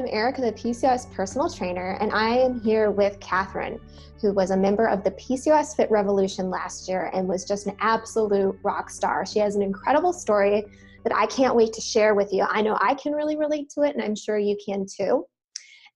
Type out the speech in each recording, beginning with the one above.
I'm Erika, the PCOS personal trainer, and I am here with Catherine, who was a member of the PCOS Fit Revolution last year and was just an absolute rock star. She has an incredible story that I can't wait to share with you. I know I can really relate to it, and I'm sure you can too.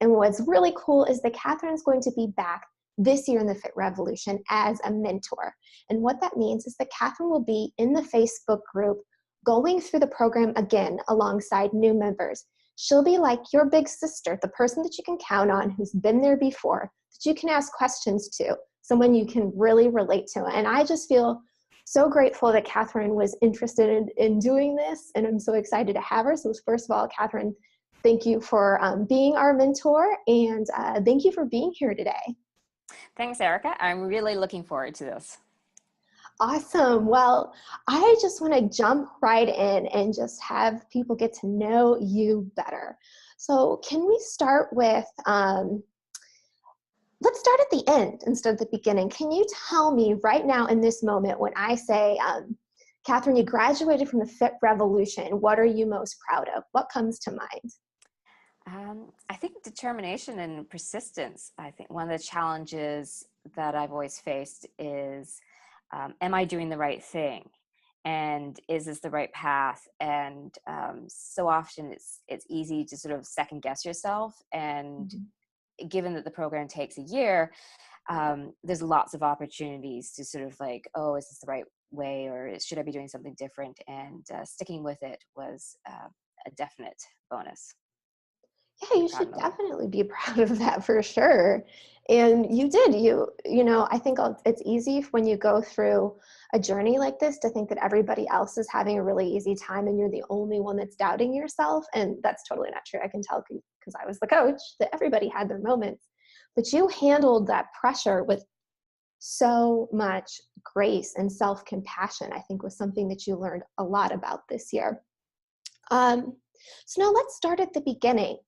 And what's really cool is that Catherine's going to be back this year in the Fit Revolution as a mentor. And what that means is that Catherine will be in the Facebook group going through the program again alongside new members. She'll be like your big sister, the person that you can count on, who's been there before, that you can ask questions to, someone you can really relate to. And I just feel so grateful that Catherine was interested in doing this, and I'm so excited to have her. So first of all, Catherine, thank you for being our mentor, and thank you for being here today. Thanks, Erika. I'm really looking forward to this. Awesome. Well, I just want to jump right in and just have people get to know you better. So can we start with, let's start at the end instead of the beginning. Can you tell me right now in this moment when I say, Catherine, you graduated from the Fit Revolution, what are you most proud of? What comes to mind? I think determination and persistence. I think one of the challenges that I've always faced is, am I doing the right thing? And is this the right path? And so often it's easy to sort of second guess yourself. And given that the program takes a year, there's lots of opportunities to sort of like, oh, is this the right way? Or should I be doing something different? And sticking with it was a definite bonus. Yeah, you should definitely be proud of that for sure. And you did, you know, I think it's easy when you go through a journey like this to think that everybody else is having a really easy time and you're the only one that's doubting yourself. And that's totally not true. I can tell because I was the coach that everybody had their moments, but you handled that pressure with so much grace and self-compassion. I think was something that you learned a lot about this year. So now let's start at the beginning.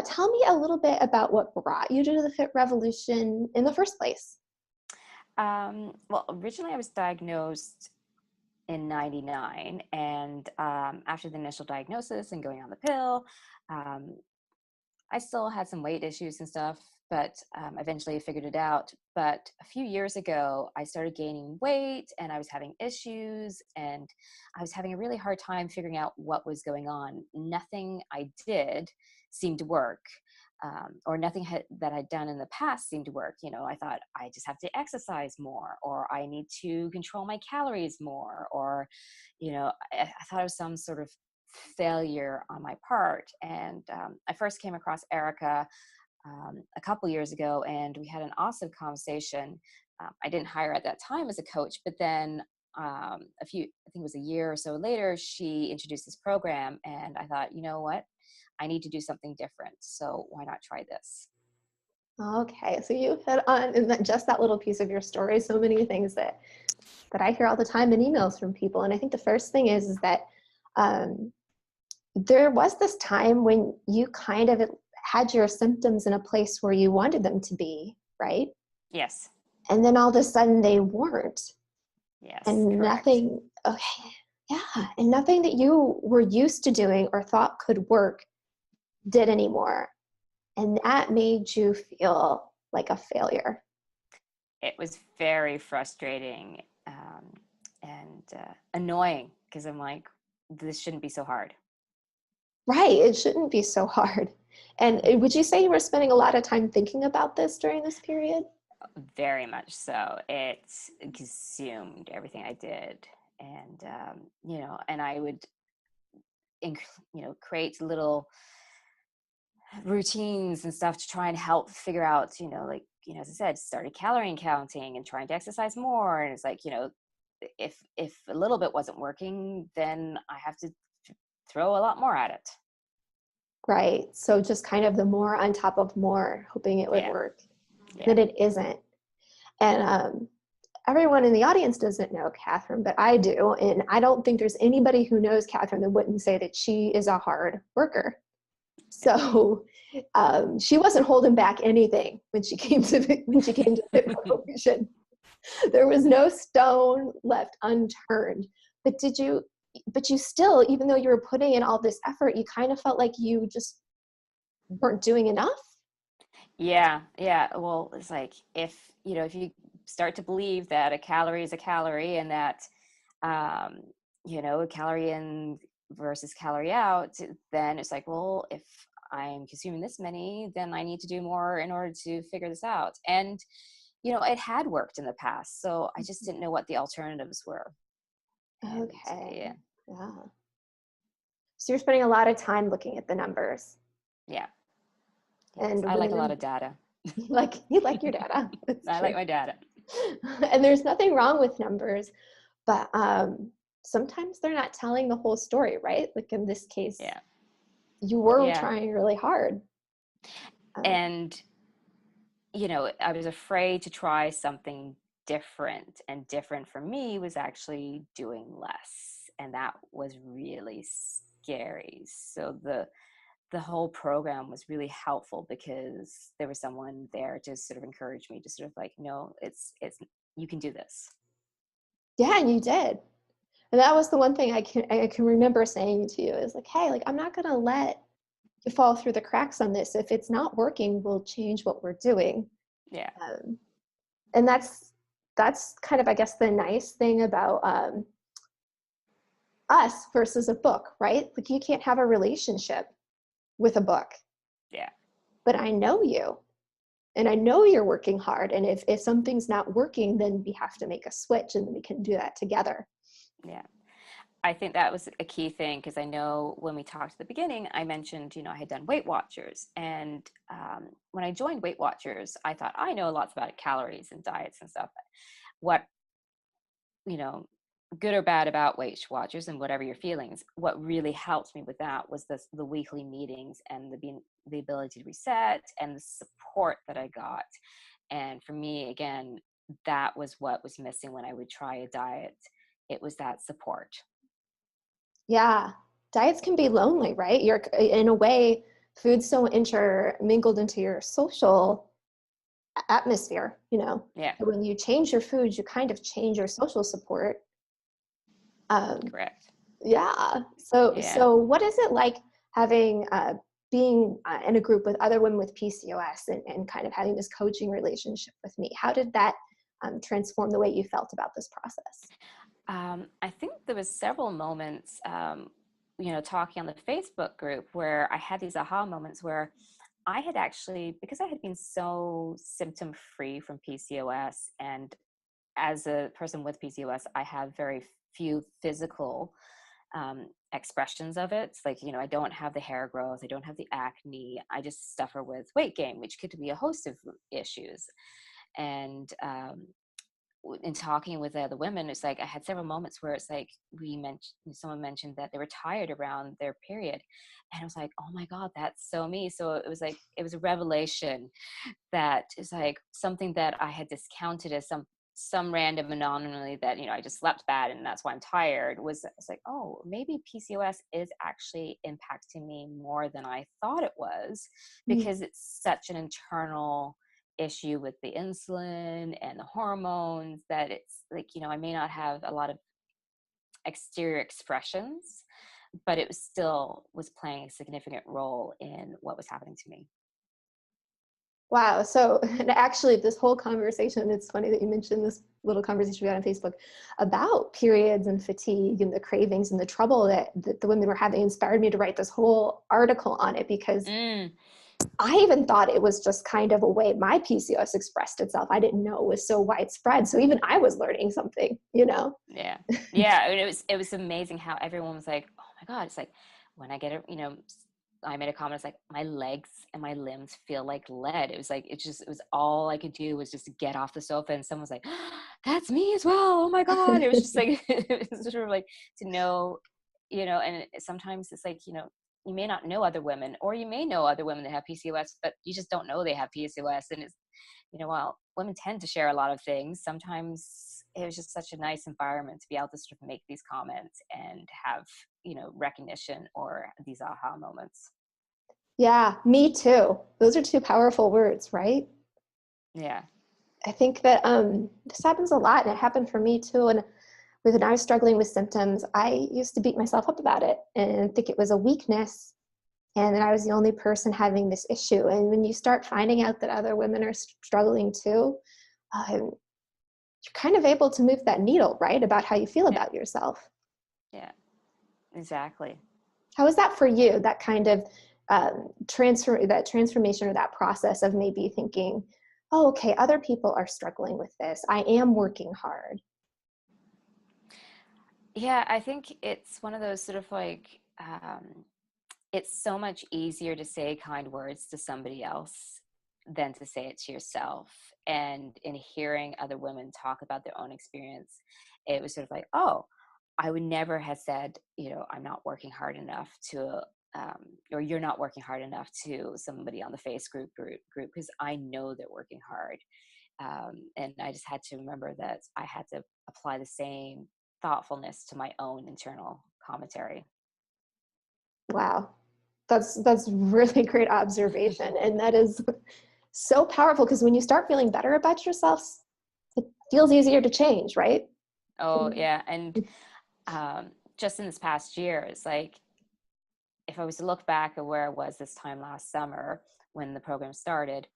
Tell me a little bit about what brought you to the Fit Revolution in the first place. Well, originally I was diagnosed in 99, and after the initial diagnosis and going on the pill, I still had some weight issues and stuff, but eventually I figured it out. But a few years ago, I started gaining weight and I was having issues and I was having a really hard time figuring out what was going on. Nothing I did seemed to work, or nothing that I'd done in the past seemed to work. You know, I thought I just have to exercise more, or I need to control my calories more, or, you know, I thought it was some sort of failure on my part. And I first came across Erika a couple years ago, and we had an awesome conversation. I didn't hire her at that time as a coach, but then I think it was a year or so later, she introduced this program, and I thought, you know what, I need to do something different. So why not try this? Okay, so you hit on in just that little piece of your story so many things that I hear all the time in emails from people, and I think the first thing is that there was this time when you kind of had your symptoms in a place where you wanted them to be, right? Yes. And then all of a sudden they weren't. Yes. And correct. nothing, okay, yeah, and nothing that you were used to doing or thought could work did anymore. And that made you feel like a failure. It was very frustrating and annoying, because I'm like, this shouldn't be so hard. Right, it shouldn't be so hard. And would you say you were spending a lot of time thinking about this during this period? Very much so. It consumed everything I did. And, you know, and I would, create little routines and stuff to try and help figure out, like, as I said, started calorie counting and trying to exercise more. And it's like, if a little bit wasn't working, then I have to throw a lot more at it. Right. So just kind of the more on top of more, hoping it would work. Yeah. That it isn't. And everyone in the audience doesn't know Catherine, but I do. And I don't think there's anybody who knows Catherine that wouldn't say that she is a hard worker. So she wasn't holding back anything when she came to Fit Revolution. There was no stone left unturned. But you still, even though you were putting in all this effort, you kind of felt like you just weren't doing enough? Yeah, yeah. Well, it's like if you start to believe that a calorie is a calorie and that um, a calorie in versus calorie out, then it's like, well, if I'm consuming this many, then I need to do more in order to figure this out. And it had worked in the past, so I just didn't know what the alternatives were. And Okay. yeah, Yeah. So you're spending a lot of time looking at the numbers. yeah, yes. And I when the like a lot number, of data. you like your data. That's I true. like my data. And there's nothing wrong with numbers, but sometimes they're not telling the whole story, right? Like in this case, Yeah, you were yeah. trying really hard. Um, And I was afraid to try something different, and different for me was actually doing less, and that was really scary. So the whole program was really helpful because there was someone there to sort of encourage me to sort of like, no, it's you can do this. yeah, and you did. And that was the one thing I can remember saying to you is like, hey, like I'm not gonna let you fall through the cracks on this. If it's not working, we'll change what we're doing. Yeah, Um, and that's kind of, I guess, the nice thing about us versus a book, right? Like you can't have a relationship with a book, yeah, but I know you and I know you're working hard. And if something's not working, then we have to make a switch and we can do that together. yeah. I think that was a key thing because I know when we talked at the beginning, I mentioned, I had done Weight Watchers. And when I joined Weight Watchers, I thought I know lots about calories and diets and stuff. What, you know, good or bad about Weight Watchers and whatever your feelings, what really helped me with that was the weekly meetings and the ability to reset and the support that I got. And for me, again, that was what was missing when I would try a diet. It was that support. Yeah. Diets can be lonely, right? You're in a way, food's so intermingled into your social atmosphere, Yeah, when you change your food, you kind of change your social support. Um, correct. yeah. So, Yeah. so what is it like having, being in a group with other women with PCOS and kind of having this coaching relationship with me? How did that transform the way you felt about this process? I think there was several moments, talking on the Facebook group where I had these aha moments where I had actually, because I had been so symptom free from PCOS, and as a person with PCOS, I have very few physical expressions of it. It's like, I don't have the hair growth, I don't have the acne, I just suffer with weight gain, which could be a host of issues. And in talking with the other women, it's like I had several moments where it's like someone mentioned that they were tired around their period, and I was like, oh my god, that's so me. So it was a revelation that is like something that I had discounted as some random anomaly that I just slept bad and that's why I'm tired. It's like, oh, maybe PCOS is actually impacting me more than I thought it was, Mm. because it's such an internal issue with the insulin and the hormones that it's like, I may not have a lot of exterior expressions, but it was still was playing a significant role in what was happening to me. Wow. So, and actually, this whole conversation, it's funny that you mentioned this little conversation we had on Facebook about periods and fatigue and the cravings and the trouble that the women were having inspired me to write this whole article on it because Mm. I even thought it was just kind of a way my PCOS expressed itself. I didn't know it was so widespread. So even I was learning something. Yeah. Yeah. I mean, it was amazing how everyone was like, oh my God, it's like when I get it, I made a comment, it's like my legs and my limbs feel like lead. It was like, it was all I could do was just get off the sofa, and someone was like, that's me as well. Oh my God. It was just like, it was sort of like to know, and sometimes it's like, you may not know other women, or you may know other women that have PCOS, but you just don't know they have PCOS. And it's, while women tend to share a lot of things, sometimes it was just such a nice environment to be able to sort of make these comments and have, recognition or these aha moments. Yeah, me too. Those are two powerful words, right? Yeah. I think that this happens a lot, and it happened for me too. And when I was struggling with symptoms, I used to beat myself up about it and think it was a weakness. and that I was the only person having this issue. And when you start finding out that other women are struggling too, you're kind of able to move that needle, right? About how you feel Yeah. about yourself. Yeah, exactly. How was that for you? That kind of transformation or that process of maybe thinking, oh, okay, other people are struggling with this. I am working hard. Yeah, I think it's one of those sort of like, it's so much easier to say kind words to somebody else than to say it to yourself. And in hearing other women talk about their own experience, it was sort of like, oh, I would never have said, I'm not working hard enough to, or you're not working hard enough to somebody on the group, because I know they're working hard. And I just had to remember that I had to apply the same thoughtfulness to my own internal commentary. Wow. That's really great observation. And that is so powerful, because when you start feeling better about yourself, it feels easier to change, right? Oh yeah. And just in this past year, it's like, if I was to look back at where I was this time last summer when the program started,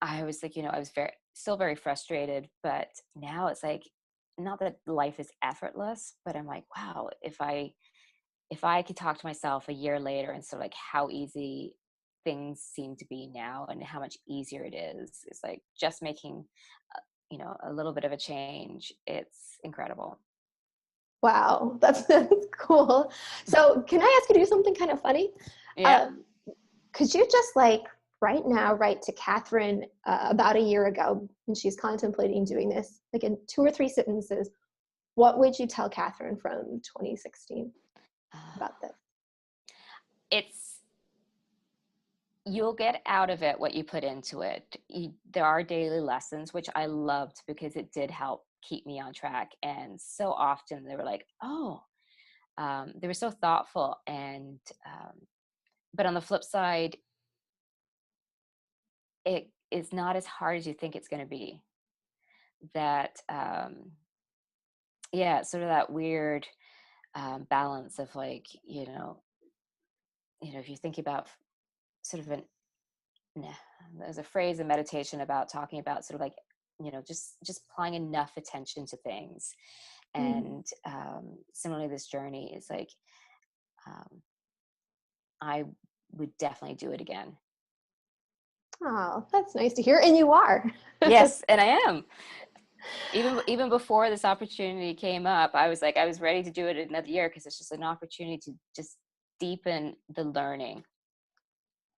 I was like, I was still very frustrated, but now it's like, not that life is effortless, but I'm like, wow, if I could talk to myself a year later and sort of like how easy things seem to be now and how much easier it is, it's like just making, a little bit of a change. It's incredible. Wow, that's cool. So can I ask you to do something kind of funny? Yeah. Um, could you just like right now write to Catherine about a year ago, and she's contemplating doing this, like in 2 or 3 sentences, what would you tell Catherine from 2016 about this? It's You'll get out of it what you put into it. There are daily lessons, which I loved because it did help keep me on track. And so often they were like, oh, they were so thoughtful. And, but on the flip side, it is not as hard as you think it's going to be. That, yeah, sort of that weird balance of like, if you think about sort of nah, there's a phrase in meditation about talking about sort of like, just applying enough attention to things. Mm. And similarly, this journey is like, um, I would definitely do it again. Oh, that's nice to hear. And you are. Yes, and I am. Even before this opportunity came up, I was like, I was ready to do it another year because it's just an opportunity to just deepen the learning.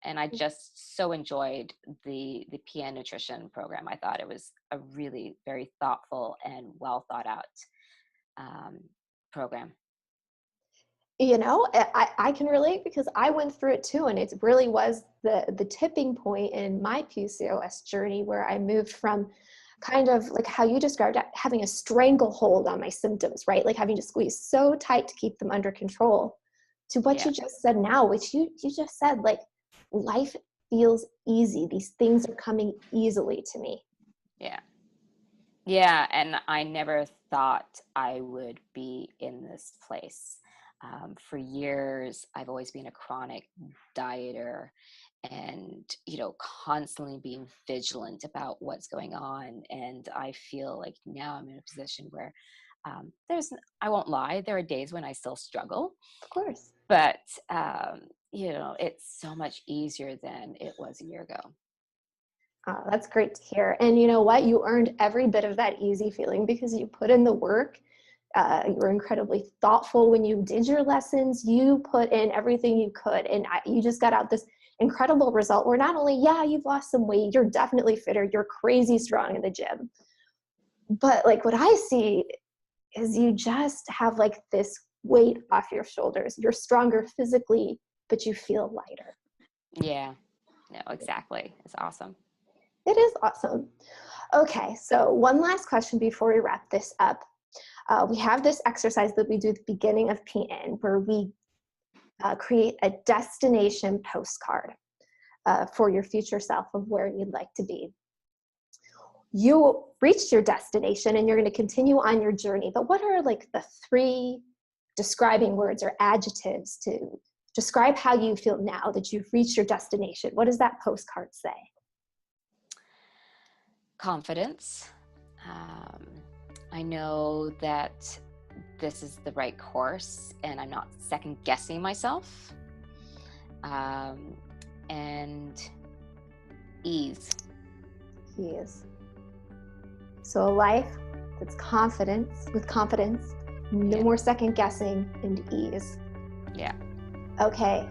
And I just so enjoyed the PN nutrition program. I thought it was a really very thoughtful and well thought out um, program. I can relate because I went through it too, and it really was the tipping point in my PCOS journey, where I moved from kind of like how you described it, having a stranglehold on my symptoms, right? Like having to squeeze so tight to keep them under control, to what Yeah, you just said now, which you just said, like, life feels easy. These things are coming easily to me. yeah, yeah. And I never thought I would be in this place. For years, I've always been a chronic dieter, and constantly being vigilant about what's going on. And I feel like now I'm in a position where I won't lie, there are days when I still struggle, Of course. but it's so much easier than it was a year ago. Oh, that's great to hear. And you know what? You earned every bit of that easy feeling because you put in the work. You were incredibly thoughtful when you did your lessons. You put in everything you could, and you just got out this incredible result where not only, yeah, you've lost some weight, you're definitely fitter, you're crazy strong in the gym. But like what I see is you just have like this weight off your shoulders. You're stronger physically, but you feel lighter. Yeah, no, exactly. It's awesome. It is awesome. Okay, so one last question before we wrap this up. We have this exercise that we do at the beginning of PN where we create a destination postcard for your future self of where you'd like to be. You reached your destination and you're going to continue on your journey, but what are like the 3 describing words or adjectives to Describe how you feel now that you've reached your destination. What does that postcard say? Confidence. I know that this is the right course and I'm not second guessing myself. And ease. Ease. So a life that's with confidence, no more second guessing, and ease. Yeah. Okay,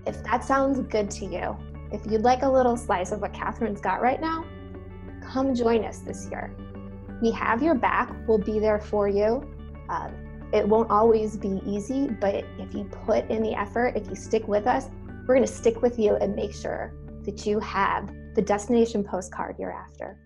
if that sounds good to you, if you'd like a little slice of what Catherine's got right now, come join us this year. We have your back. We'll be there for you. It won't always be easy, but if you put in the effort, if you stick with us, we're going to stick with you and make sure that you have the destination postcard you're after.